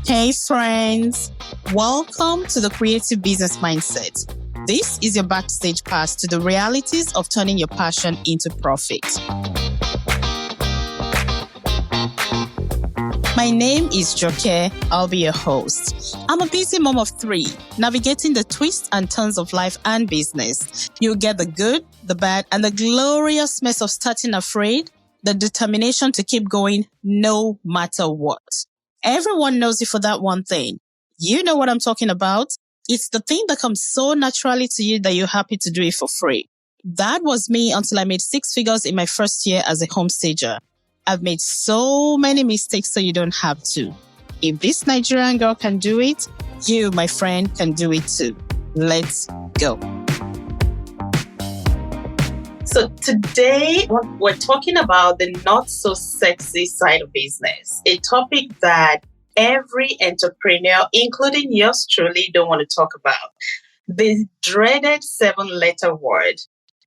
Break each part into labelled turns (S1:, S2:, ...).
S1: Hey friends, welcome to the Creative Business Mindset. This is your backstage pass to the realities of turning your passion into profit. My name is Joke. I'll be your host. I'm a busy mom of 3, navigating the twists and turns of life and business. You'll get the good, the bad, and the glorious mess of starting afraid, the determination to keep going no matter what. Everyone knows you for that one thing. You know what I'm talking about. It's the thing that comes so naturally to you that you're happy to do it for free. That was me until I made 6 figures in my first year as a home stager. I've made so many mistakes so you don't have to. If this Nigerian girl can do it, you, my friend, can do it too. Let's go. So today, we're talking about the not so sexy side of business, a topic that every entrepreneur, including yours truly, don't want to talk about. The dreaded 7-letter word,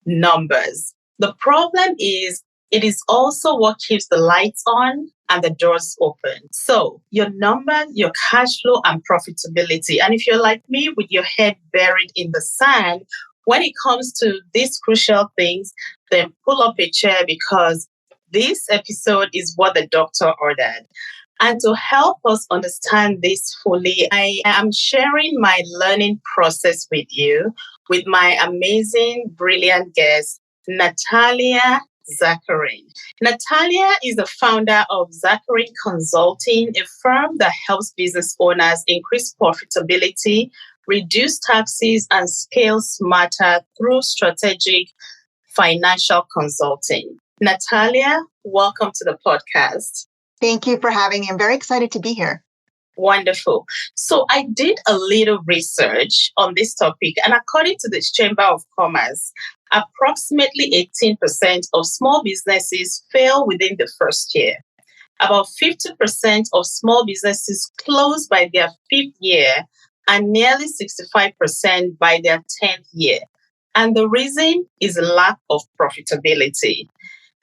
S1: numbers. The problem is, it is also what keeps the lights on and the doors open. So your numbers, your cash flow and profitability. And if you're like me with your head buried in the sand, when it comes to these crucial things, then pull up a chair because this episode is what the doctor ordered. And to help us understand this fully, I am sharing my learning process with you with my amazing, brilliant guest, Natalia Zacharin. Natalia is the founder of Zacharin Consulting, a firm that helps business owners increase profitability, reduce taxes, and scale smarter through strategic financial consulting. Natalia, welcome to the podcast.
S2: Thank you for having me. I'm very excited to be here.
S1: Wonderful. So I did a little research on this topic, and according to the Chamber of Commerce, approximately 18% of small businesses fail within the first year. About 50% of small businesses close by their 5th year, and nearly 65% by their 10th year. And the reason is a lack of profitability.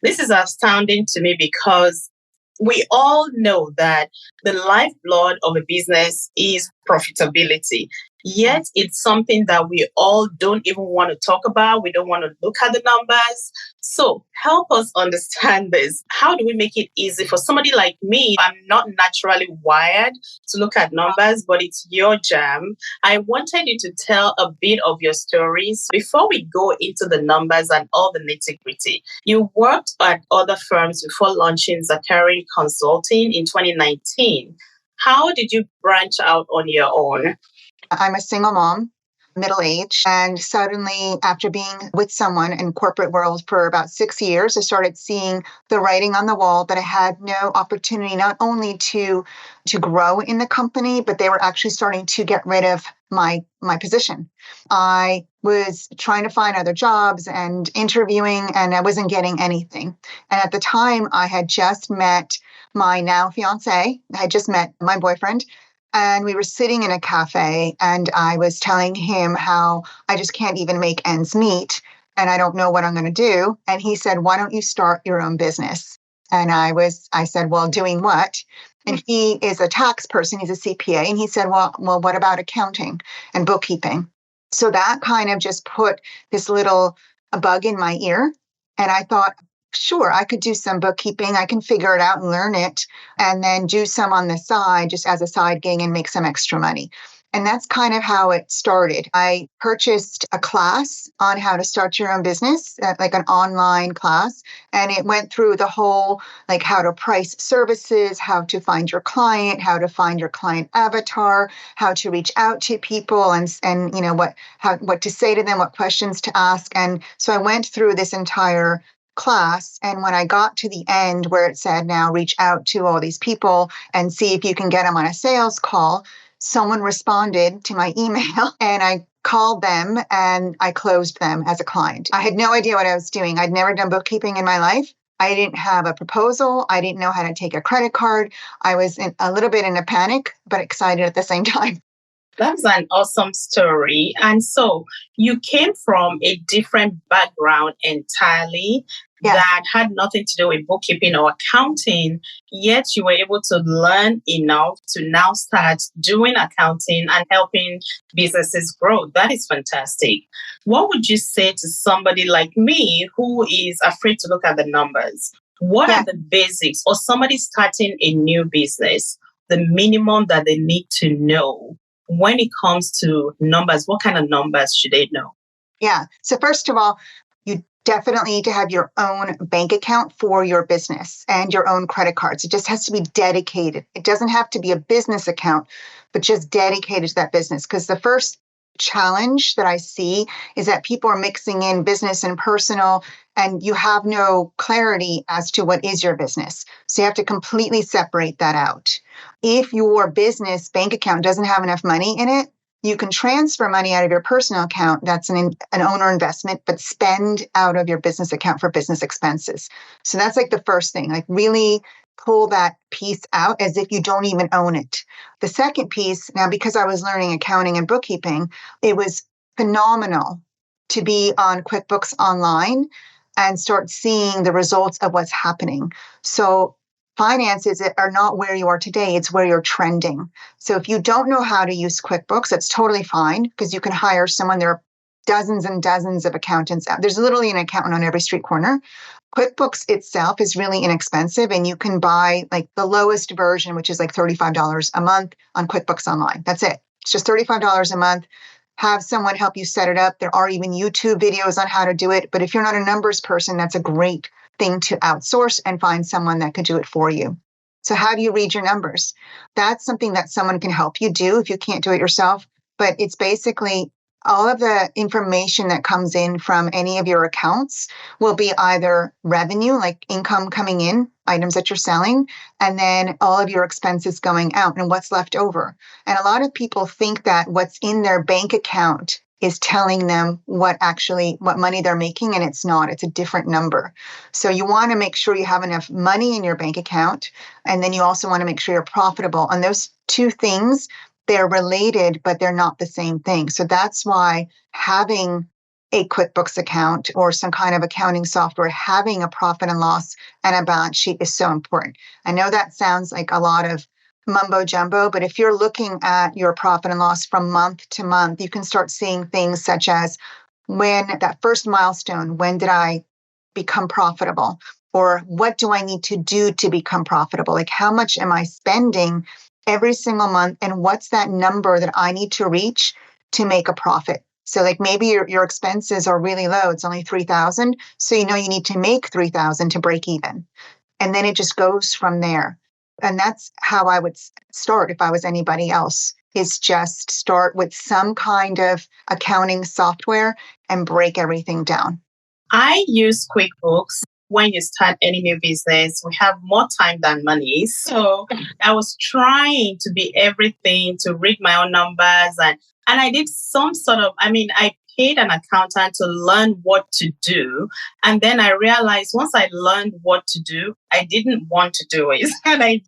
S1: This is astounding to me because we all know that the lifeblood of a business is profitability. Yet it's something that we all don't even want to talk about. We don't want to look at the numbers. So help us understand this. How do we make it easy for somebody like me? I'm not naturally wired to look at numbers, but it's your jam. I wanted you to tell a bit of your stories before we go into the numbers and all the nitty-gritty. You worked at other firms before launching Zacharin Consulting in 2019. How did you branch out on your own?
S2: I'm a single mom, middle-aged, and suddenly after being with someone in corporate world for about 6 years, I started seeing the writing on the wall that I had no opportunity not only to grow in the company, but they were actually starting to get rid of my position. I was trying to find other jobs and interviewing, and I wasn't getting anything. And at the time, I had just met my now fiance. I had just met my boyfriend. And we were sitting in a cafe and I was telling him how I just can't even make ends meet and I don't know what I'm going to do. And he said, why don't you start your own business? And I said, well, doing what? And he is a tax person. He's a CPA. And he said, well, what about accounting and bookkeeping? So that kind of just put this little bug in my ear. And I thought, sure, I could do some bookkeeping. I can figure it out and learn it and then do some on the side just as a side gig and make some extra money. And that's kind of how it started. I purchased a class on how to start your own business, like an online class. And it went through the whole, like how to price services, how to find your client, how to find your client avatar, how to reach out to people and you know, what to say to them, what questions to ask. And so I went through this entire class. And when I got to the end where it said, now reach out to all these people and see if you can get them on a sales call, someone responded to my email and I called them and I closed them as a client. I had no idea what I was doing. I'd never done bookkeeping in my life. I didn't have a proposal. I didn't know how to take a credit card. I was a little bit in a panic, but excited at the same time.
S1: That's an awesome story. And so you came from a different background entirely.
S2: Yeah.
S1: that had nothing to do with bookkeeping or accounting, yet you were able to learn enough to now start doing accounting and helping businesses grow. That is fantastic. What would you say to somebody like me who is afraid to look at the numbers? What are
S2: Yeah.
S1: the basics, or somebody starting a new business, the minimum that they need to know when it comes to numbers? What kind of numbers should they know?
S2: Yeah. So first of all, you definitely need to have your own bank account for your business and your own credit cards. It just has to be dedicated. It doesn't have to be a business account, but just dedicated to that business. Because the first challenge that I see is that people are mixing in business and personal, and you have no clarity as to what is your business. So you have to completely separate that out. If your business bank account doesn't have enough money in it, you can transfer money out of your personal account. That's an owner investment, but spend out of your business account for business expenses. So that's like the first thing, like really pull that piece out as if you don't even own it. The second piece, now, because I was learning accounting and bookkeeping, it was phenomenal to be on QuickBooks Online and start seeing the results of what's happening. So finances are not where you are today, it's where you're trending. So if you don't know how to use QuickBooks, that's totally fine because you can hire someone. There are dozens and dozens of accountants out. There's literally an accountant on every street corner. QuickBooks itself is really inexpensive, and you can buy like the lowest version, which is like $35 a month on QuickBooks Online. That's it. It's just $35 a month. Have someone help you set it up. There are even YouTube videos on how to do it. But if you're not a numbers person, that's a great thing to outsource and find someone that could do it for you. So how do you read your numbers? That's something that someone can help you do if you can't do it yourself. But it's basically all of the information that comes in from any of your accounts will be either revenue, like income coming in, items that you're selling, and then all of your expenses going out and what's left over. And a lot of people think that what's in their bank account is telling them what money they're making, and it's not. It's a different number. So you want to make sure you have enough money in your bank account, and then you also want to make sure you're profitable. And those two things, they're related, but they're not the same thing. So that's why having a QuickBooks account or some kind of accounting software, having a profit and loss and a balance sheet is so important. I know that sounds like a lot of mumbo jumbo, but if you're looking at your profit and loss from month to month, you can start seeing things such as when that first milestone, when did I become profitable? Or what do I need to do to become profitable? Like how much am I spending every single month? And what's that number that I need to reach to make a profit? So like maybe your expenses are really low. It's only 3,000. So you know you need to make 3,000 to break even. And then it just goes from there. And that's how I would start if I was anybody else, is just start with some kind of accounting software and break everything down.
S1: I use QuickBooks. When you start any new business, we have more time than money. So I was trying to be everything, to read my own numbers, and I did some sort of, I paid an accountant to learn what to do. And then I realized once I learned what to do, I didn't want to do it. And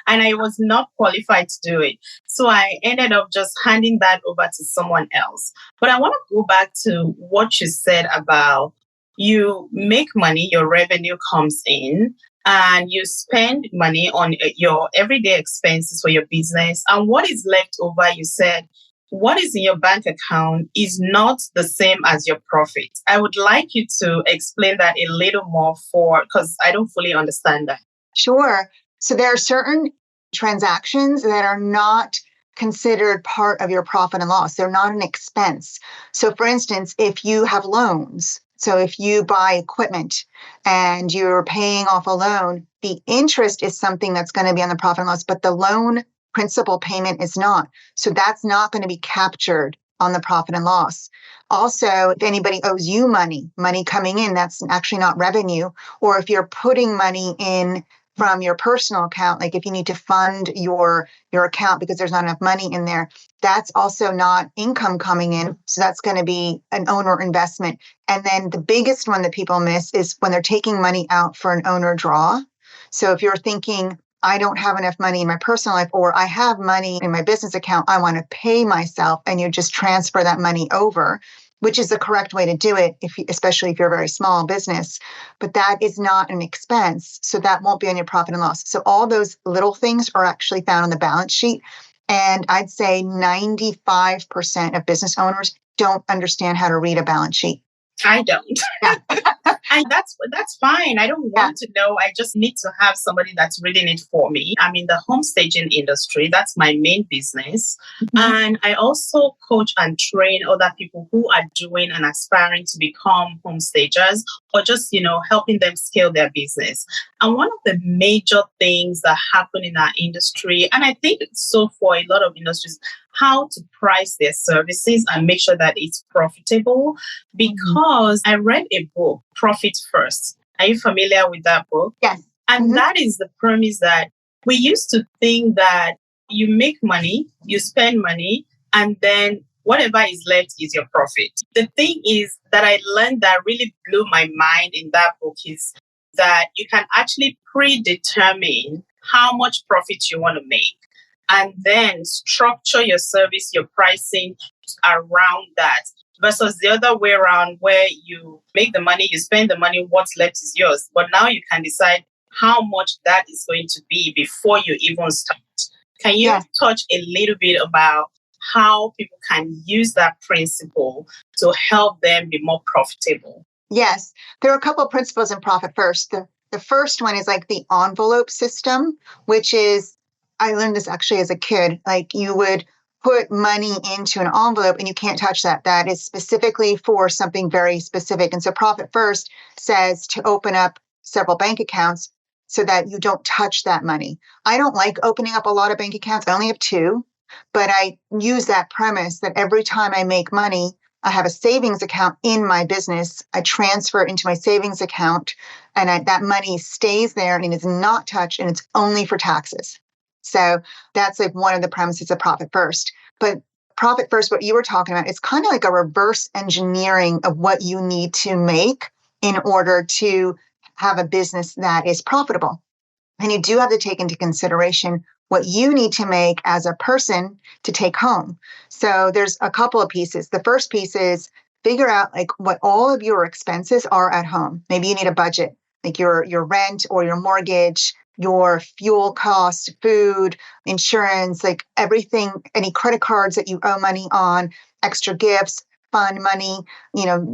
S1: I was not qualified to do it. So I ended up just handing that over to someone else. But I want to go back to what you said about you make money, your revenue comes in, and you spend money on your everyday expenses for your business. And what is left over, you said, what is in your bank account is not the same as your profit. I would like you to explain that a little more because I don't fully understand that.
S2: Sure. So there are certain transactions that are not considered part of your profit and loss. They're not an expense. So for instance, if you have loans, so if you buy equipment and you're paying off a loan, the interest is something that's going to be on the profit and loss, but the loan principal payment is not. So that's not going to be captured on the profit and loss. Also, if anybody owes you money coming in, that's actually not revenue. Or if you're putting money in from your personal account, like if you need to fund your account because there's not enough money in there, that's also not income coming in. So that's going to be an owner investment. And then the biggest one that people miss is when they're taking money out for an owner draw. So if you're thinking, I don't have enough money in my personal life, or I have money in my business account, I want to pay myself, and you just transfer that money over, which is the correct way to do it, especially if you're a very small business. But that is not an expense. So that won't be on your profit and loss. So all those little things are actually found on the balance sheet. And I'd say 95% of business owners don't understand how to read a balance sheet.
S1: I don't.
S2: Yeah.
S1: And that's fine. I don't want to know. I just need to have somebody that's reading it for me. I'm in the home staging industry. That's my main business. And I also coach and train other people who are doing and aspiring to become home stagers, or just, helping them scale their business. And one of the major things that happen in our industry, and I think it's so for a lot of industries, how to price their services and make sure that it's profitable. Because I read a book, Profit First. Are you familiar with that book?
S2: Yes.
S1: And that is the premise that we used to think that you make money, you spend money, and then whatever is left is your profit. The thing is that I learned that really blew my mind in that book is that you can actually predetermine how much profit you want to make, and then structure your service, your pricing around that, versus the other way around where you make the money, you spend the money, what's left is yours. But now you can decide how much that is going to be before you even start. Can you touch a little bit about how people can use that principle to help them be more profitable?
S2: Yes, there are a couple of principles in Profit First. The first one is like the envelope system, which is, I learned this actually as a kid, like you would put money into an envelope and you can't touch that. That is specifically for something very specific. And so Profit First says to open up several bank accounts so that you don't touch that money. I don't like opening up a lot of bank accounts. I only have 2, but I use that premise that every time I make money, I have a savings account in my business. I transfer it into my savings account and that money stays there and is not touched, and it's only for taxes. So that's like one of the premises of Profit First. But Profit First, what you were talking about, it's kind of like a reverse engineering of what you need to make in order to have a business that is profitable. And you do have to take into consideration what you need to make as a person to take home. So there's a couple of pieces. The first piece is figure out like what all of your expenses are at home. Maybe you need a budget, like your rent or your mortgage, your fuel costs, food, insurance, like everything, any credit cards that you owe money on, extra gifts, fund money,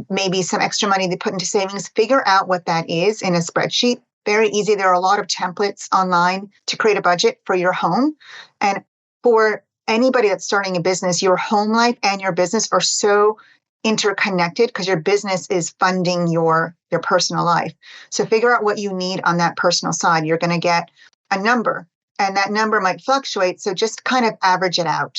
S2: maybe some extra money they put into savings. Figure out what that is in a spreadsheet. Very easy. There are a lot of templates online to create a budget for your home. And for anybody that's starting a business, your home life and your business are so interconnected because your business is funding your personal life. So figure out what you need on that personal side. You're going to get a number, and that number might fluctuate. So just kind of average it out.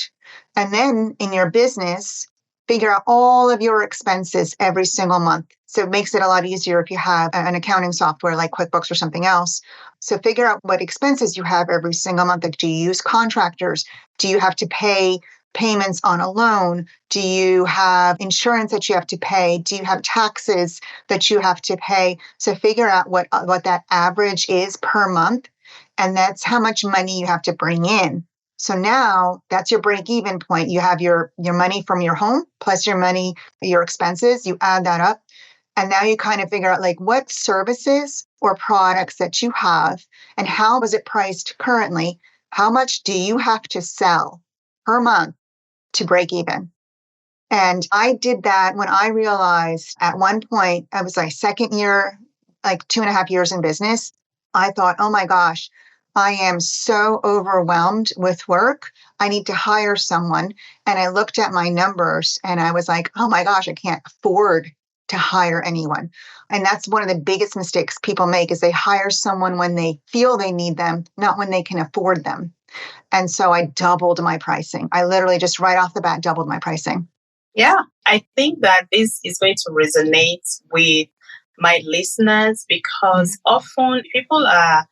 S2: And then in your business, figure out all of your expenses every single month. So it makes it a lot easier if you have an accounting software like QuickBooks or something else. So figure out what expenses you have every single month. Like, do you use contractors? Do you have to pay payments on a loan? Do you have insurance that you have to pay? Do you have taxes that you have to pay? So figure out what that average is per month. And that's how much money you have to bring in. So now that's your break-even point. You have your money from your home plus your money, your expenses, you add that up. And now you kind of figure out like what services or products that you have and how is it priced currently? How much do you have to sell per month to break even? And I did that when I realized at one point, I was like second year, like 2.5 years in business. I thought, oh my gosh, I am so overwhelmed with work. I need to hire someone. And I looked at my numbers and I was like, oh my gosh, I can't afford to hire anyone. And that's one of the biggest mistakes people make is they hire someone when they feel they need them, not when they can afford them. And so I doubled my pricing. I literally just right off the bat doubled my pricing.
S1: Yeah, I think that this is going to resonate with my listeners because often people are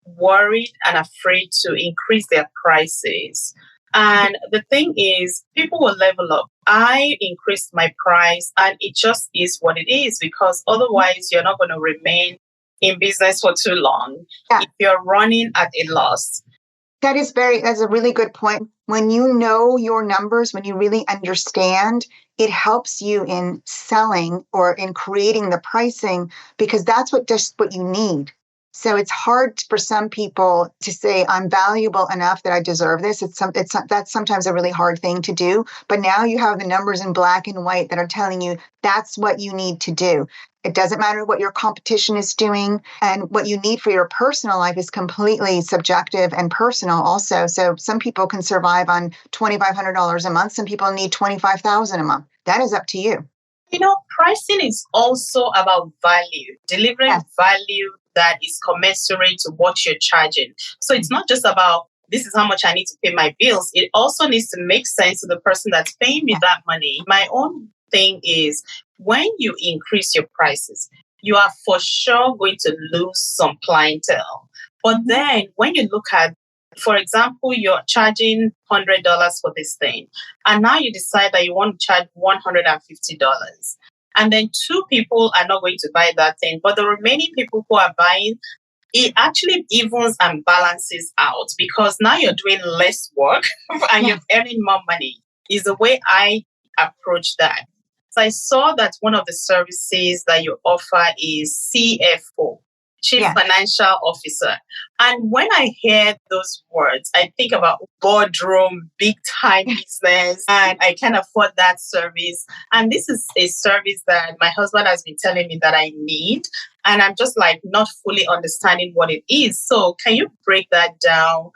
S1: worried and afraid to increase their prices. And the thing is, people will level up. I increased my price and it just is what it is because otherwise you're not going to remain in business for too long if you're running at a loss.
S2: That's a really good point. When you know your numbers, when you really understand, it helps you in selling or in creating the pricing because that's what you need. So it's hard for some people to say, I'm valuable enough that I deserve this. That's sometimes a really hard thing to do. But now you have the numbers in black and white that are telling you that's what you need to do. It doesn't matter what your competition is doing, and what you need for your personal life is completely subjective and personal also. So some people can survive on $2,500 a month. Some people need $25,000 a month. That is up to you.
S1: Pricing is also about value, delivering
S2: Yes.
S1: value that is commensurate to what you're charging. So it's not just about this is how much I need to pay my bills. It also needs to make sense to the person that's paying me that money. My own thing is when you increase your prices, you are for sure going to lose some clientele. But then when you look at, for example, you're charging $100 for this thing, and now you decide that you want to charge $150. And then two people are not going to buy that thing, but the remaining people who are buying, it actually evens and balances out because now you're doing less work and you're earning more money, is the way I approach that. So I saw that one of the services that you offer is CFO, Chief Financial Officer. And when I hear those words, I think about boardroom, big time business, and I can afford that service. And this is a service that my husband has been telling me that I need. And I'm just like not fully understanding what it is. So can you break that down?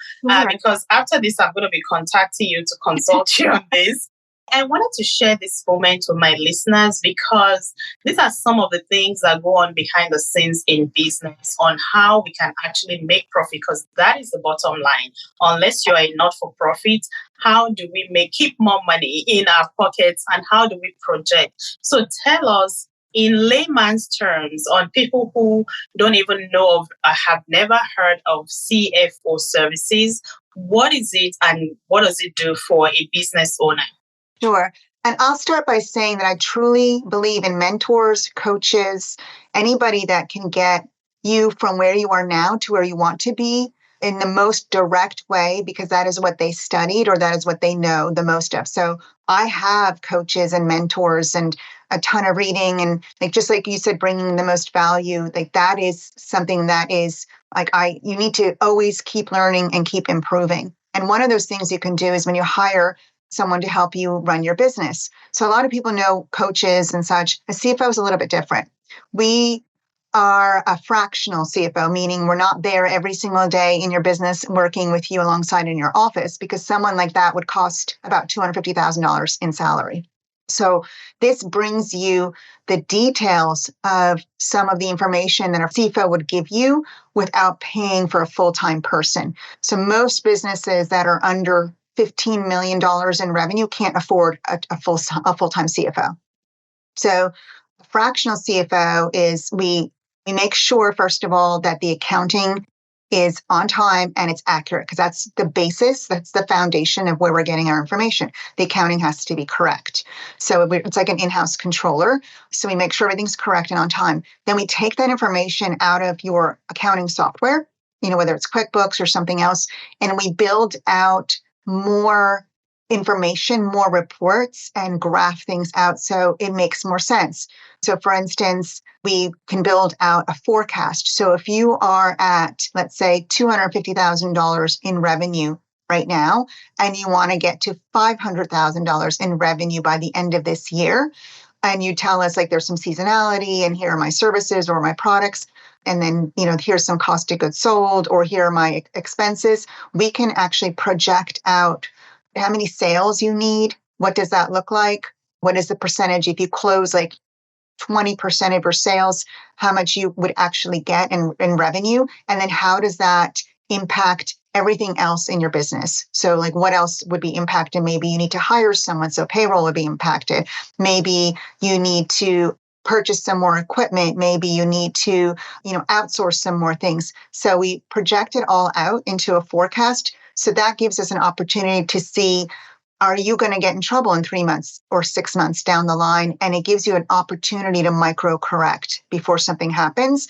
S1: Because after this, I'm going to be contacting you to consult you on this. I wanted to share this moment with my listeners because these are some of the things that go on behind the scenes in business on how we can actually make profit, because that is the bottom line. Unless you are a not-for-profit, how do we keep more money in our pockets and how do we project? So tell us in layman's terms on people who don't even know of, have never heard of CFO services, what is it and what does it do for a business owner?
S2: Sure. And I'll start by saying that I truly believe in mentors, coaches, anybody that can get you from where you are now to where you want to be in the most direct way, because that is what they studied or that is what they know the most of. So I have coaches and mentors and a ton of reading, and just like you said, bringing the most value, that is something that is you need to always keep learning and keep improving. And one of those things you can do is when you hire someone to help you run your business. So a lot of people know coaches and such. A CFO is a little bit different. We are a fractional CFO, meaning we're not there every single day in your business working with you alongside in your office, because someone like that would cost about $250,000 in salary. So this brings you the details of some of the information that a CFO would give you without paying for a full-time person. So most businesses that are under $15 million in revenue can't afford a full-time CFO. So a fractional CFO is we make sure, first of all, that the accounting is on time and it's accurate, because that's the basis, that's the foundation of where we're getting our information. The accounting has to be correct. So it's like an in-house controller. So we make sure everything's correct and on time. Then we take that information out of your accounting software, whether it's QuickBooks or something else, and we build out more information, more reports, and graph things out so it makes more sense. So for instance, we can build out a forecast. So if you are at, let's say, $250,000 in revenue right now, and you want to get to $500,000 in revenue by the end of this year, and you tell us there's some seasonality and here are my services or my products, and then, here's some cost of goods sold, or here are my expenses, we can actually project out how many sales you need. What does that look like? What is the percentage? If you close 20% of your sales, how much you would actually get in revenue? And then how does that impact everything else in your business? So what else would be impacted? Maybe you need to hire someone, so payroll would be impacted. Maybe you need to purchase some more equipment. Maybe you need to, outsource some more things. So we project it all out into a forecast. So that gives us an opportunity to see, are you going to get in trouble in 3 months or 6 months down the line? And it gives you an opportunity to micro correct before something happens.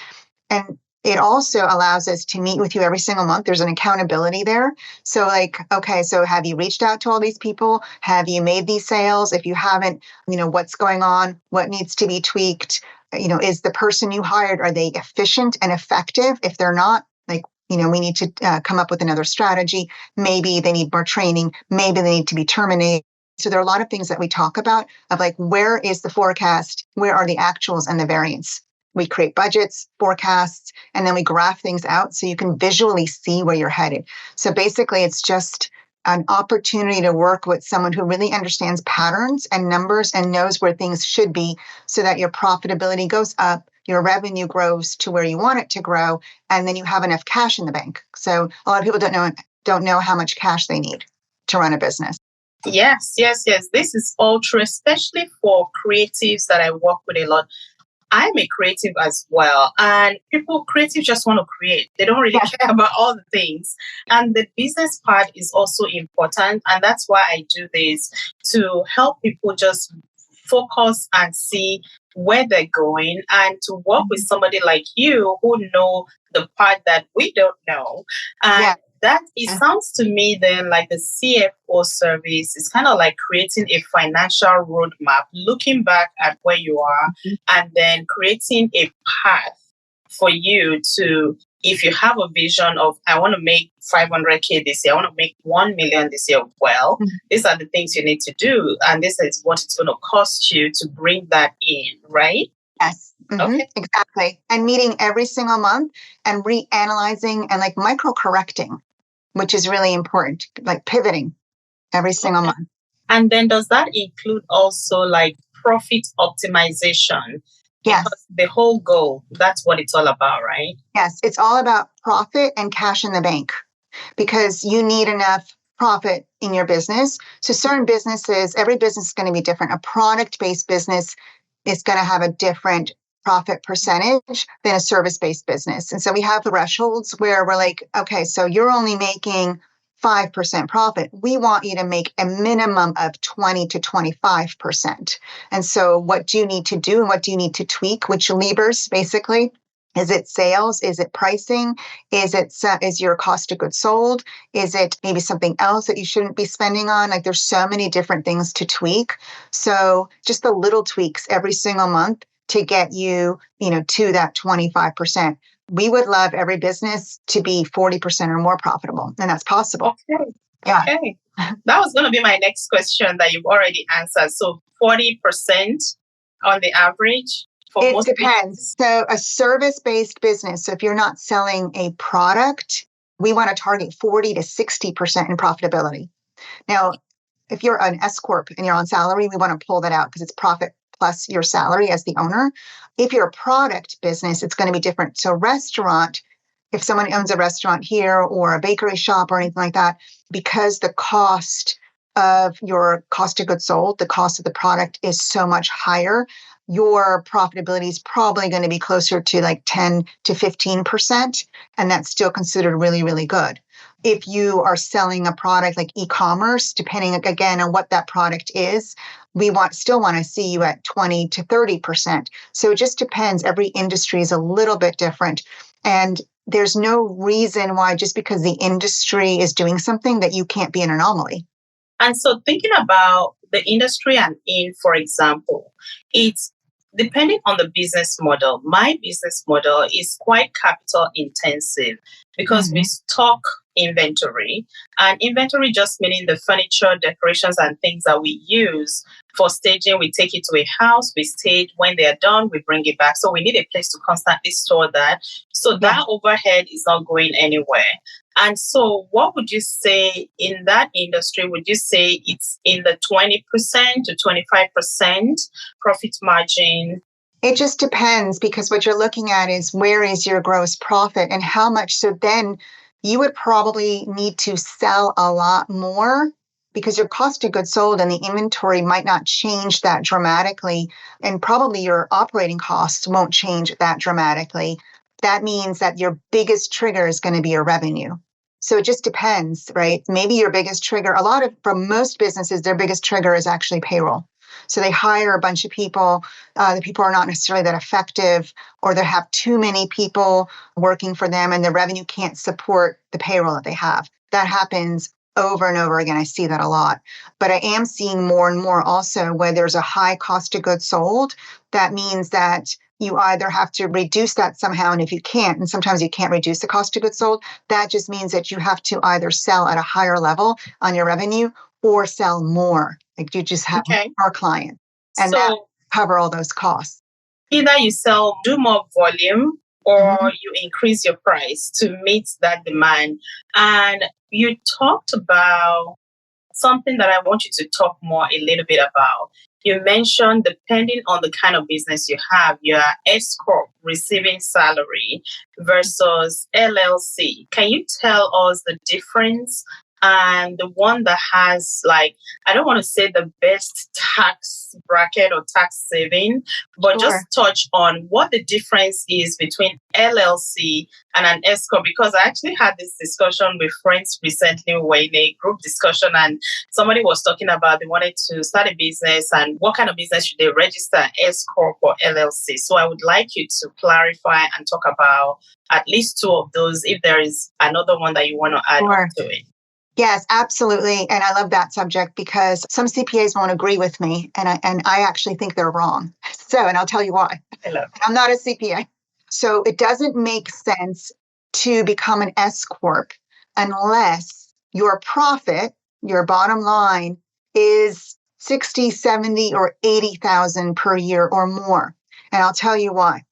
S2: And It also allows us to meet with you every single month. There's an accountability there. So like, okay, so have you reached out to all these people? Have you made these sales? If you haven't, what's going on? What needs to be tweaked? Is the person you hired, are they efficient and effective? If they're not, like, we need to come up with another strategy. Maybe they need more training. Maybe they need to be terminated. So there are a lot of things that we talk about of like, where is the forecast? Where are the actuals and the variance? We create budgets, forecasts, and then we graph things out so you can visually see where you're headed. So basically, it's just an opportunity to work with someone who really understands patterns and numbers and knows where things should be so that your profitability goes up, your revenue grows to where you want it to grow, and then you have enough cash in the bank. So a lot of people don't know how much cash they need to run a business.
S1: Yes, yes, yes. This is all true, especially for creatives that I work with a lot. I'm a creative as well. And creative just want to create. They don't really care about all the things. And the business part is also important. And that's why I do this, to help people just focus and see where they're going, and to work with somebody like you who know the part that we don't know. And that it sounds to me then like the CFO service is kind of like creating a financial roadmap, looking back at where you are, and then creating a path for you to, if you have a vision of, I want to make 500K this year, I want to make 1 million this year. Well, these are the things you need to do. And this is what it's going to cost you to bring that in, right?
S2: Yes. Okay. Exactly. And meeting every single month and reanalyzing and like micro correcting, which is really important, like pivoting every single month.
S1: And then does that include also like profit optimization?
S2: Yes.
S1: Because the whole goal, that's what it's all about, right?
S2: Yes. It's all about profit and cash in the bank, because you need enough profit in your business. So certain businesses, every business is going to be different. A product-based business is going to have a different profit percentage than a service-based business. And so we have thresholds where we're like, okay, so you're only making 5% profit. We want you to make a minimum of 20 to 25%. And so what do you need to do and what do you need to tweak? Which levers, basically? Is it sales? Is it pricing? Is your cost of goods sold? Is it maybe something else that you shouldn't be spending on? Like there's so many different things to tweak. So just the little tweaks every single month to get you, to that 25%. We would love every business to be 40% or more profitable, and that's possible.
S1: Okay. Yeah. Okay. That was going to be my next question that you've already answered. So 40% on the average?
S2: It depends. So a service-based business, so if you're not selling a product, we want to target 40 to 60% in profitability. Now, if you're an S Corp and you're on salary, we want to pull that out because it's profit plus your salary as the owner. If you're a product business, it's going to be different. So restaurant, if someone owns a restaurant here or a bakery shop or anything like that, because the cost of your cost of goods sold, the cost of the product is so much higher, your profitability is probably going to be closer to like 10 to 15%. And that's still considered really, really good. If you are selling a product like e-commerce, depending again on what that product is, we still want to see you at 20 to 30%. So it just depends. Every industry is a little bit different. And there's no reason why just because the industry is doing something that you can't be an anomaly.
S1: And so thinking about the industry I'm in, for example, it's depending on the business model. My business model is quite capital intensive because we stock inventory, and inventory just meaning the furniture, decorations, and things that we use for staging. We take it to a house, we stage. When they are done, we bring it back. So we need a place to constantly store that. So that overhead is not going anywhere. And so what would you say in that industry? Would you say it's in the 20% to 25% profit margin?
S2: It just depends, because what you're looking at is where is your gross profit and how much. So then you would probably need to sell a lot more, because your cost of goods sold and the inventory might not change that dramatically. And probably your operating costs won't change that dramatically. That means that your biggest trigger is going to be your revenue. So it just depends, right? Maybe your biggest trigger, for most businesses, their biggest trigger is actually payroll. So they hire a bunch of people. The people are not necessarily that effective, or they have too many people working for them and the revenue can't support the payroll that they have. That happens over and over again. I see that a lot. But I am seeing more and more also where there's a high cost of goods sold. That means that you either have to reduce that somehow, and if you can't, and sometimes you can't reduce the cost of goods sold, that just means that you have to either sell at a higher level on your revenue or sell more. Like you just have
S1: Okay.
S2: more clients, and that
S1: So
S2: cover all those costs.
S1: either you do more volume, or
S2: Mhm.
S1: you increase your price to meet that demand. And you talked about something that I want you to talk more a little bit about. You mentioned depending on the kind of business you have, your S Corp receiving salary versus LLC. Can you tell us the difference? And the one that has, like, I don't want to say the best tax bracket or tax saving, but
S2: Sure.
S1: just touch on what the difference is between LLC and an S Corp. Because I actually had this discussion with friends recently. We were in a group discussion, and somebody was talking about they wanted to start a business and what kind of business should they register, S Corp or LLC. So I would like you to clarify and talk about at least two of those, if there is another one that you want to add on
S2: Sure.
S1: to it.
S2: Yes, absolutely. And I love that subject because some CPAs won't agree with me, and I actually think they're wrong. So, and I'll tell you why.
S1: Hello.
S2: I'm not a CPA. So it doesn't make sense to become an S Corp unless your profit, your bottom line, is 60, 70, or 80,000 per year or more. And I'll tell you why.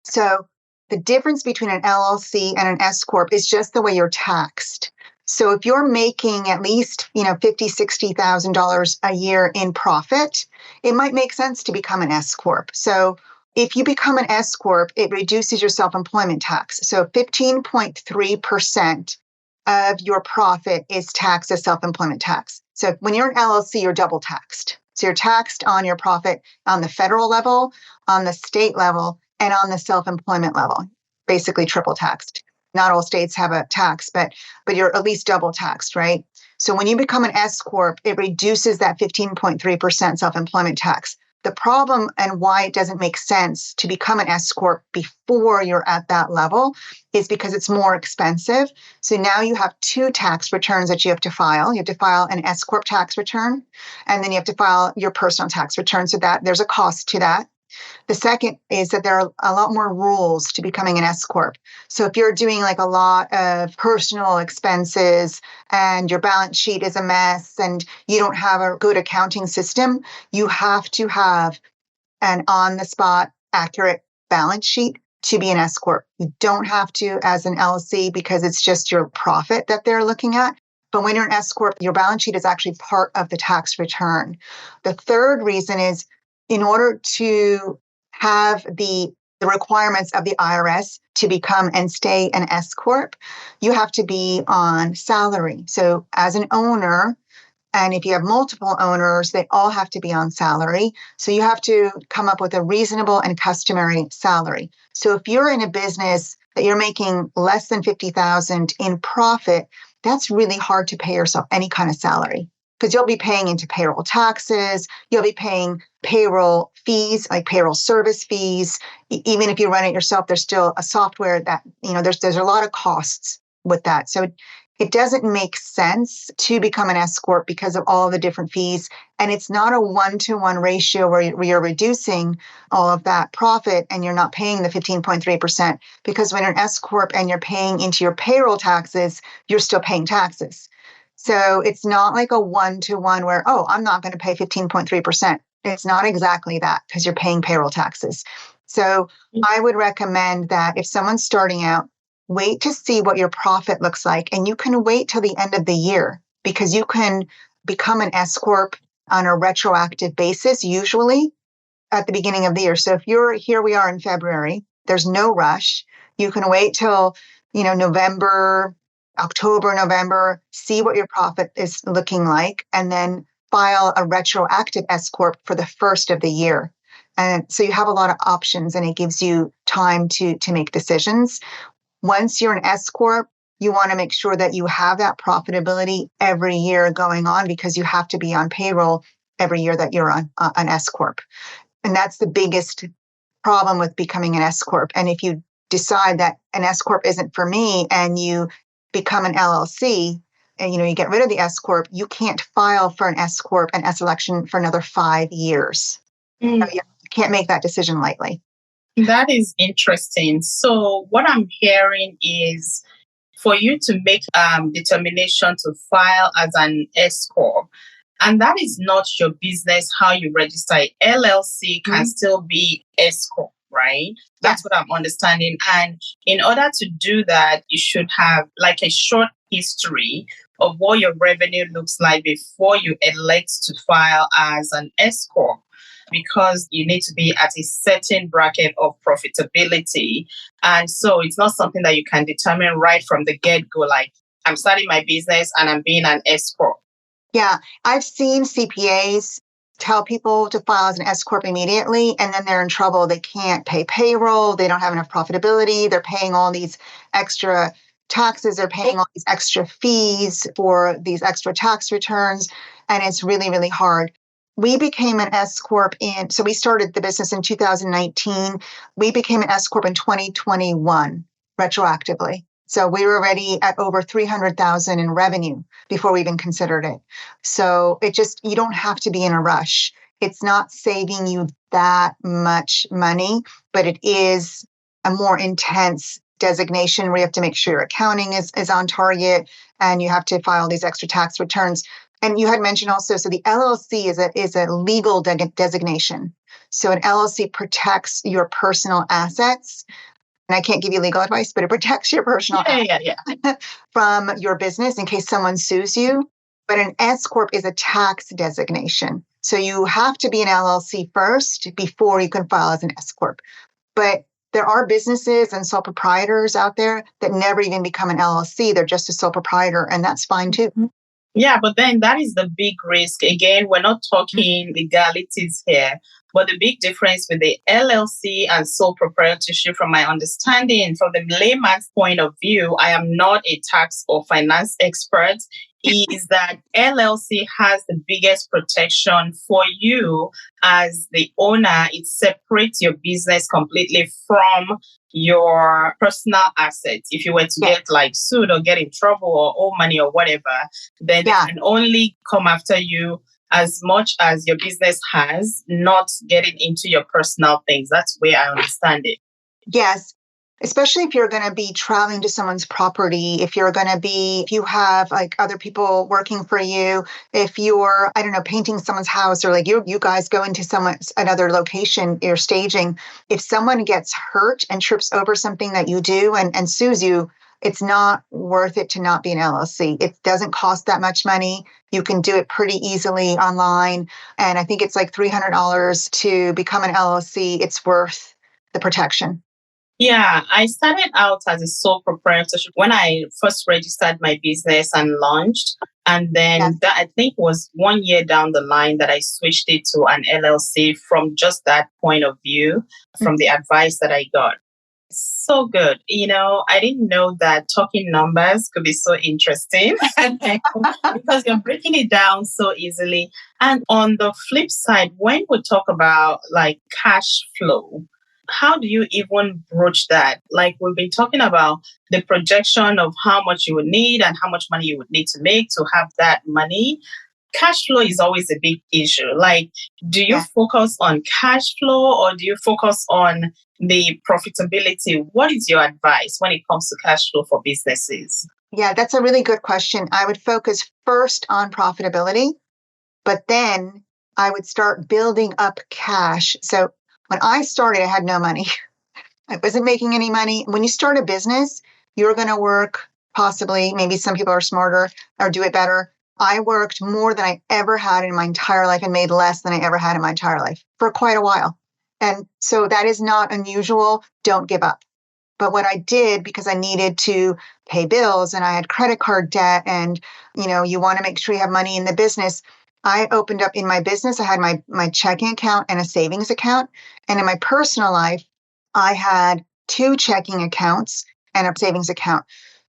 S2: So the difference between an LLC and an S Corp is just the way you're taxed. So if you're making at least, $50,000, $60,000 a year in profit, it might make sense to become an S Corp. So if you become an S Corp, it reduces your self-employment tax. So 15.3% of your profit is taxed as self-employment tax. So when you're an LLC, you're double taxed. So you're taxed on your profit on the federal level, on the state level, and on the self-employment level, basically triple taxed. Not all states have a tax, but you're at least double taxed, right? So when you become an S Corp, it reduces that 15.3% self-employment tax. The problem and why it doesn't make sense to become an S Corp before you're at that level is because it's more expensive. So now you have two tax returns that you have to file. You have to file an S Corp tax return, and then you have to file your personal tax return. So that there's a cost to that. The second is that there are a lot more rules to becoming an S Corp. So if you're doing like a lot of personal expenses and your balance sheet is a mess and you don't have a good accounting system, you have to have an on the spot accurate balance sheet to be an S Corp. You don't have to as an LLC because it's just your profit that they're looking at. But when you're an S Corp, your balance sheet is actually part of the tax return. The third reason is in order to have the requirements of the IRS to become and stay an S Corp, you have to be on salary. So as an owner, and if you have multiple owners, they all have to be on salary. So you have to come up with a reasonable and customary salary. So if you're in a business that you're making less than 50,000 in profit, that's really hard to pay yourself any kind of salary because you'll be paying into payroll taxes, you'll be paying payroll fees, like payroll service fees. Even if you run it yourself, there's still a software that, there's a lot of costs with that. So it doesn't make sense to become an S Corp because of all the different fees. And it's not a one-to-one ratio where you're reducing all of that profit and you're not paying the 15.3%. Because when you're an S Corp and you're paying into your payroll taxes, you're still paying taxes. So it's not like a one-to-one where, oh, I'm not going to pay 15.3%. It's not exactly that because you're paying payroll taxes. So I would recommend that if someone's starting out, wait to see what your profit looks like. And you can wait till the end of the year because you can become an S Corp on a retroactive basis, usually at the beginning of the year. So if here we are in February, there's no rush. You can wait till, November, October, November, see what your profit is looking like, and then file a retroactive S Corp for the first of the year. And so you have a lot of options and it gives you time to make decisions. Once you're an S Corp, you want to make sure that you have that profitability every year going on because you have to be on payroll every year that you're on an S corp, and that's the biggest problem with becoming an S corp. And if you decide that an S corp isn't for me, and you become an LLC, and you get rid of the S corp, you can't file for an S corp and S election for another 5 years.
S1: Mm.
S2: So you can't make that decision lightly.
S1: That is interesting. So what I'm hearing is for you to make determination to file as an S corp, and that is not your business how you register it. LLC can still be S corp, right? That's what I'm understanding. And in order to do that, you should have like a short history of what your revenue looks like before you elect to file as an S corp, because you need to be at a certain bracket of profitability. And so it's not something that you can determine right from the get-go, like I'm starting my business and I'm being an S corp.
S2: Yeah, I've seen CPAs tell people to file as an S corp immediately, and then they're in trouble. They can't pay payroll. They don't have enough profitability. They're paying all these extra taxes. They're paying all these extra fees for these extra tax returns, and it's really, really hard. We became an S corp so we started the business in 2019. We became an S corp in 2021, retroactively. So we were already at over 300,000 in revenue before we even considered it. So you don't have to be in a rush. It's not saving you that much money, but it is a more intense designation where you have to make sure your accounting is on target, and you have to file these extra tax returns. And you had mentioned also, so the LLC is a legal designation. So an LLC protects your personal assets. And I can't give you legal advice, but it protects your personal assets from your business in case someone sues you. But an S corp is a tax designation. So you have to be an LLC first before you can file as an S corp. But there are businesses and sole proprietors out there that never even become an LLC. They're just a sole proprietor, and that's fine too.
S1: Yeah, but then that is the big risk. Again, we're not talking legalities here, but the big difference with the LLC and sole proprietorship, from my understanding, from the layman's point of view, I am not a tax or finance expert, is that LLC has the biggest protection for you as the owner. It separates your business completely from your personal assets. If you were to get like sued or get in trouble or owe money or whatever, then they can only come after you as much as your business has, not getting into your personal things. That's where I understand it.
S2: Yes. Especially if you're going to be traveling to someone's property, if you have like other people working for you, if you're, I don't know, painting someone's house, or like you guys go into another location, you're staging. If someone gets hurt and trips over something that you do and sues you, it's not worth it to not be an LLC. It doesn't cost that much money. You can do it pretty easily online. And I think it's like $300 to become an LLC. It's worth the protection.
S1: Yeah, I started out as a sole proprietorship when I first registered my business and launched. And then that, I think, was 1 year down the line that I switched it to an LLC from just that point of view, from the advice that I got. So good. I didn't know that talking numbers could be so interesting because you're breaking it down so easily. And on the flip side, when we talk about like cash flow, how do you even broach that? Like we've been talking about the projection of how much you would need and how much money you would need to make to have that money. Cash flow is always a big issue. Like, do you focus on cash flow or do you focus on the profitability? What is your advice when it comes to cash flow for businesses?
S2: Yeah, that's a really good question. I would focus first on profitability, but then I would start building up cash. So when I started, I had no money. I wasn't making any money. When you start a business, you're going to work possibly, maybe some people are smarter or do it better. I worked more than I ever had in my entire life and made less than I ever had in my entire life for quite a while. And so that is not unusual. Don't give up. But what I did, because I needed to pay bills and I had credit card debt, and you want to make sure you have money in the business, I opened up in my business, I had my checking account and a savings account. And in my personal life, I had 2 checking accounts and a savings account.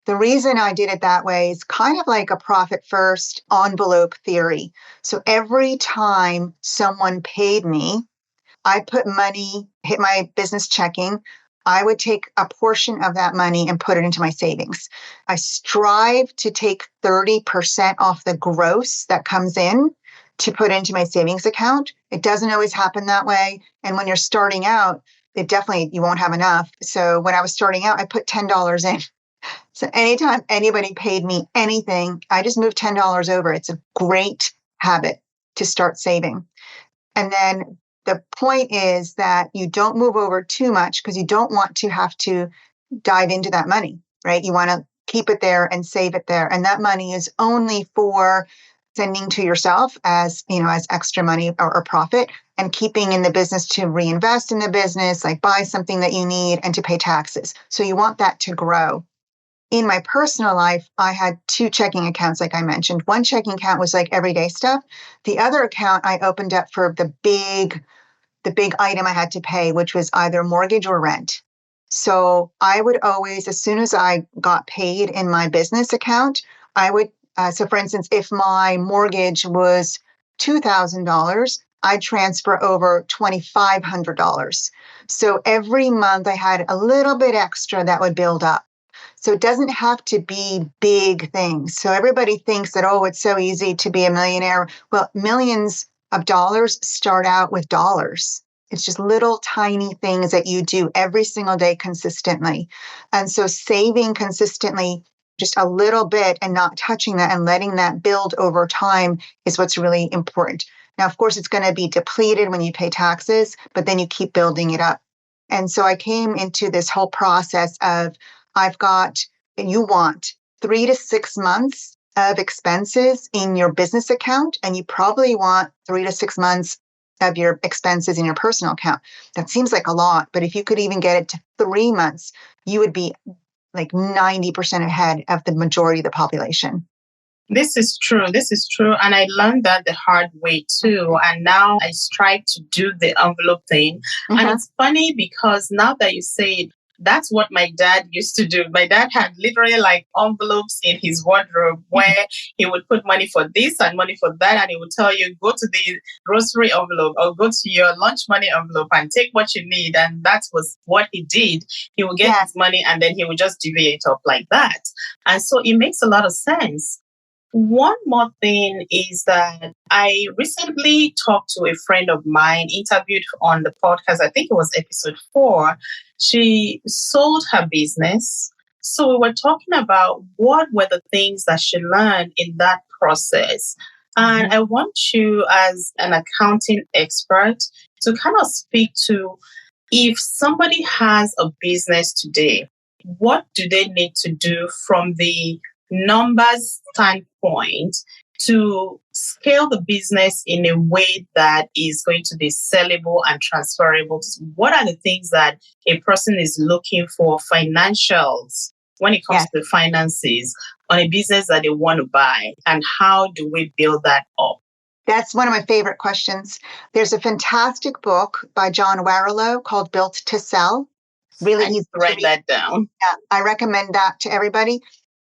S2: The reason I did it that way is kind of like a profit first envelope theory. So every time someone paid me, I put money, hit my business checking. I would take a portion of that money and put it into my savings. I strive to take 30% off the gross that comes in to put into my savings account. It doesn't always happen that way. And when you're starting out, you won't have enough. So when I was starting out, I put $10 in. So anytime anybody paid me anything, I just moved $10 over. It's a great habit to start saving. And then the point is that you don't move over too much because you don't want to have to dive into that money, right? You want to keep it there and save it there. And that money is only for sending to yourself as, as extra money or profit, and keeping in the business to reinvest in the business, like buy something that you need and to pay taxes. So you want that to grow. In my personal life, I had 2 checking accounts, like I mentioned. One checking account was like everyday stuff. The other account I opened up for the big item I had to pay, which was either mortgage or rent. So I would always, as soon as I got paid in my business account, I would, so for instance, if my mortgage was $2,000, I'd transfer over $2,500. So every month I had a little bit extra that would build up. So it doesn't have to be big things. So everybody thinks that, oh, it's so easy to be a millionaire. Well, millions of dollars start out with dollars. It's just little tiny things that you do every single day consistently. And so saving consistently just a little bit and not touching that and letting that build over time is what's really important. Now, of course, it's going to be depleted when you pay taxes, but then you keep building it up. And so I came into this whole process of you want 3 to 6 months of expenses in your business account, and you probably want 3 to 6 months of your expenses in your personal account. That seems like a lot, but if you could even get it to 3 months, you would be like 90% ahead of the majority of the population.
S1: This is true. This is true. And I learned that the hard way too. And now I strive to do the envelope thing. And it's funny because now that you say it, that's what my dad used to do. My dad had literally like envelopes in his wardrobe where he would put money for this and money for that. And he would tell you, go to the grocery envelope or go to your lunch money envelope and take what you need. And that was what he did. He would get his money and then he would just divvy it up like that. And so it makes a lot of sense. One more thing is that I recently talked to a friend of mine, interviewed on the podcast. I think it was episode 4. She sold her business. So we were talking about what were the things that she learned in that process. And I want you, as an accounting expert, to kind of speak to, if somebody has a business today, what do they need to do from the numbers standpoint to scale the business in a way that is going to be sellable and transferable? What are the things that a person is looking for, financials, when it comes to finances on a business that they want to buy? And how do we build that up?
S2: That's one of my favorite questions. There's a fantastic book by John Warrillow called Built to Sell. Really easy
S1: to write that down.
S2: Yeah, I recommend that to everybody.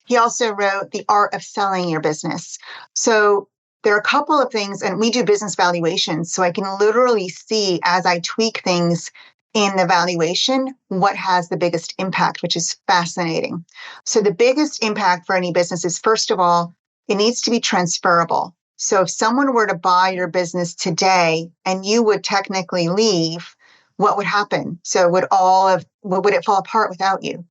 S2: He also wrote The Art of Selling Your Business. So there are a couple of things, and we do business valuations. So I can literally see, as I tweak things in the valuation, what has the biggest impact, which is fascinating. So the biggest impact for any business is, first of all, it needs to be transferable. So if someone were to buy your business today and you would technically leave, what would happen? So would it fall apart without you?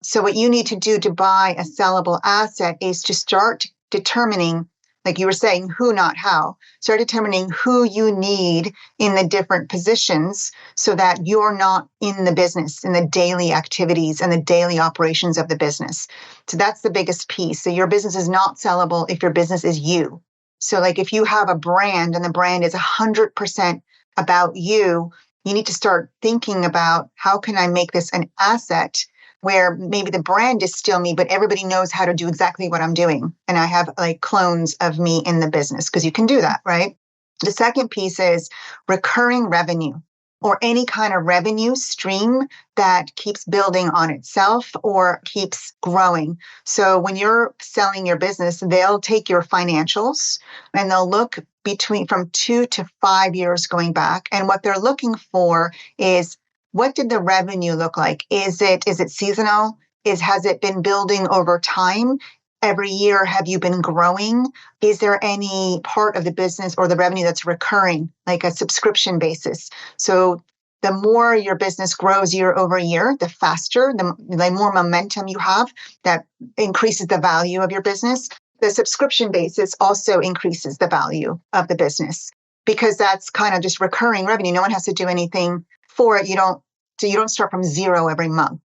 S2: So what you need to do to buy a sellable asset is to start determining, like you were saying, who, not how. Start determining who you need in the different positions so that you're not in the business, in the daily activities and the daily operations of the business. So that's the biggest piece. So your business is not sellable if your business is you. So like if you have a brand and the brand is 100% about you, you need to start thinking about, how can I make this an asset where maybe the brand is still me, but everybody knows how to do exactly what I'm doing. And I have like clones of me in the business, because you can do that, right? The second piece is recurring revenue. or any kind of revenue stream that keeps building on itself or keeps growing. So when you're selling your business, they'll take your financials and they'll look between from 2 to 5 years going back. And what they're looking for is, what did the revenue look like? Is it seasonal? Has it been building over time? Every year, have you been growing? Is there any part of the business or the revenue that's recurring, like a subscription basis? So the more your business grows year over year, the faster, the more momentum you have, that increases the value of your business. The subscription basis also increases the value of the business because that's kind of just recurring revenue. No one has to do anything for it. You don't start from zero every month.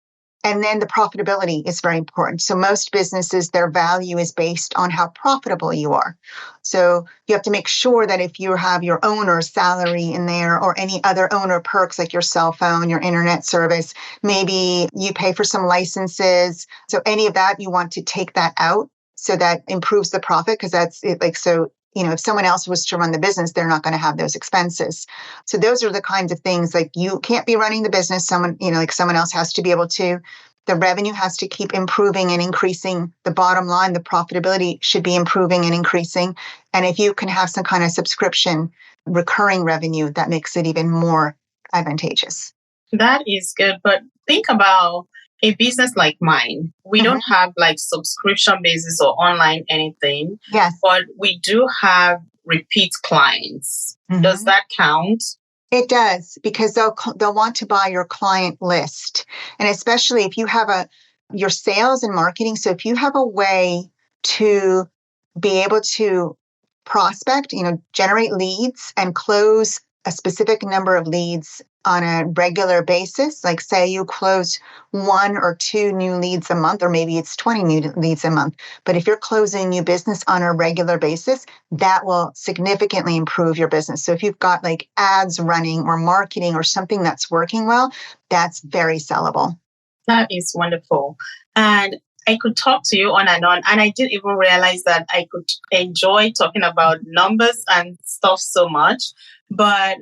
S2: And then the profitability is very important. So most businesses, their value is based on how profitable you are. So you have to make sure that if you have your owner's salary in there or any other owner perks like your cell phone, your internet service, maybe you pay for some licenses. So any of that, you want to take that out so that improves the profit, because that's it. Like, so, if someone else was to run the business, they're not going to have those expenses. So those are the kinds of things, like you can't be running the business. Someone else has to be able to. The revenue has to keep improving and increasing. The bottom line, the profitability should be improving and increasing. And if you can have some kind of subscription, recurring revenue, that makes it even more advantageous.
S1: That is good. But think about a business like mine. We don't have like subscription basis or online anything.
S2: Yes.
S1: But we do have repeat clients. Does that count?
S2: It does, because they'll want to buy your client list. And especially if you have your sales and marketing. So if you have a way to be able to prospect, generate leads and close a specific number of leads on a regular basis, like say you close 1 or 2 new leads a month, or maybe it's 20 new leads a month. But if you're closing new business on a regular basis, that will significantly improve your business. So if you've got like ads running or marketing or something that's working well, that's very sellable.
S1: That is wonderful. And I could talk to you on, and I didn't even realize that I could enjoy talking about numbers and stuff so much. But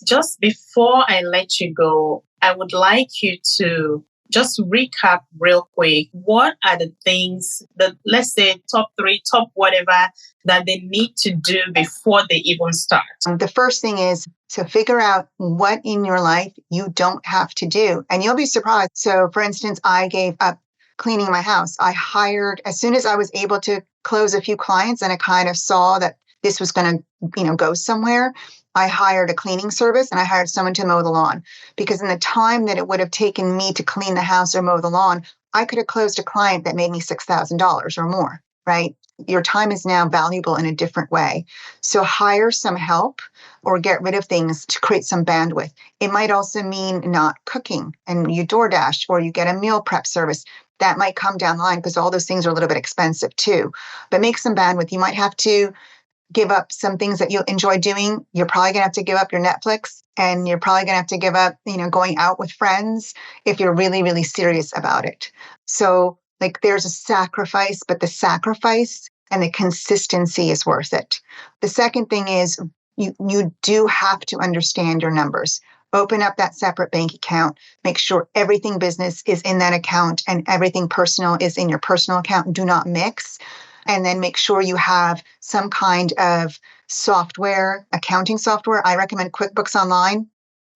S1: just before I let you go, I would like you to just recap real quick. What are the things that, let's say, top 3, top whatever, that they need to do before they even start?
S2: The first thing is to figure out what in your life you don't have to do. And you'll be surprised. So for instance, I gave up cleaning my house. I hired, as soon as I was able to close a few clients and I kind of saw that this was going to, go somewhere, I hired a cleaning service and I hired someone to mow the lawn, because in the time that it would have taken me to clean the house or mow the lawn, I could have closed a client that made me $6,000 or more, right? Your time is now valuable in a different way. So hire some help or get rid of things to create some bandwidth. It might also mean not cooking and you DoorDash, or you get a meal prep service. That might come down the line because all those things are a little bit expensive too. But make some bandwidth. You might have to give up some things that you enjoy doing. You're probably going to have to give up your Netflix, and you're probably going to have to give up, going out with friends if you're really, really serious about it. So like there's a sacrifice, but the sacrifice and the consistency is worth it. The second thing is you do have to understand your numbers. Open up that separate bank account. Make sure everything business is in that account and everything personal is in your personal account. Do not mix. And then make sure you have some kind of software, accounting software. I recommend QuickBooks Online.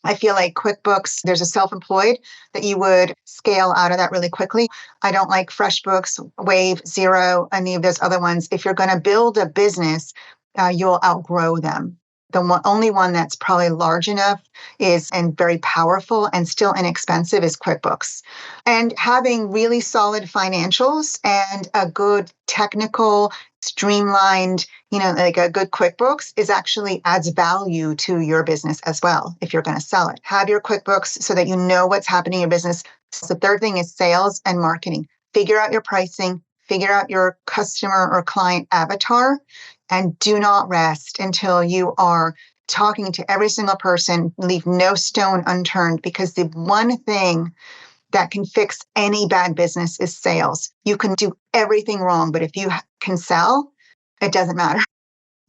S2: I feel like QuickBooks, there's a self-employed that you would scale out of that really quickly. I don't like FreshBooks, Wave, Xero, any of those other ones. If you're going to build a business, you'll outgrow them. The only one that's probably large enough and very powerful and still inexpensive is QuickBooks. And having really solid financials and a good technical, streamlined, like a good QuickBooks actually adds value to your business as well if you're going to sell it. Have your QuickBooks so that you know what's happening in your business. So the third thing is sales and marketing. Figure out your pricing, figure out your customer or client avatar, and do not rest until you are talking to every single person. Leave no stone unturned, because the one thing that can fix any bad business is sales. You can do everything wrong, but if you can sell, it doesn't matter.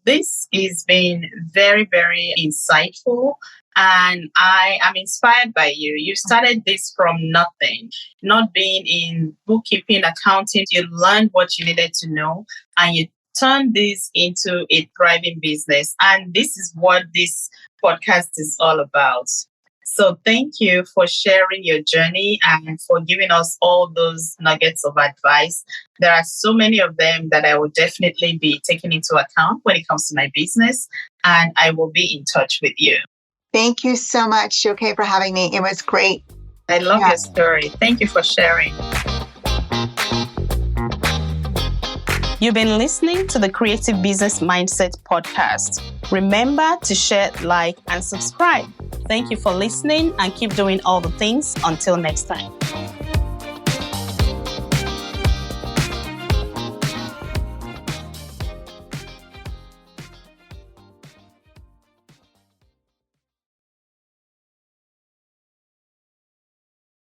S1: This has been very, very insightful. And I am inspired by you. You started this from nothing, not being in bookkeeping, accounting. You learned what you needed to know and you turned this into a thriving business. And this is what this podcast is all about. So thank you for sharing your journey and for giving us all those nuggets of advice. There are so many of them that I will definitely be taking into account when it comes to my business, and I will be in touch with you.
S2: Thank you so much, Shoke, for having me. It was great.
S1: I love your story. Thank you for sharing. You've been listening to the Creative Business Mindset podcast. Remember to share, like, and subscribe. Thank you for listening and keep doing all the things. Until next time.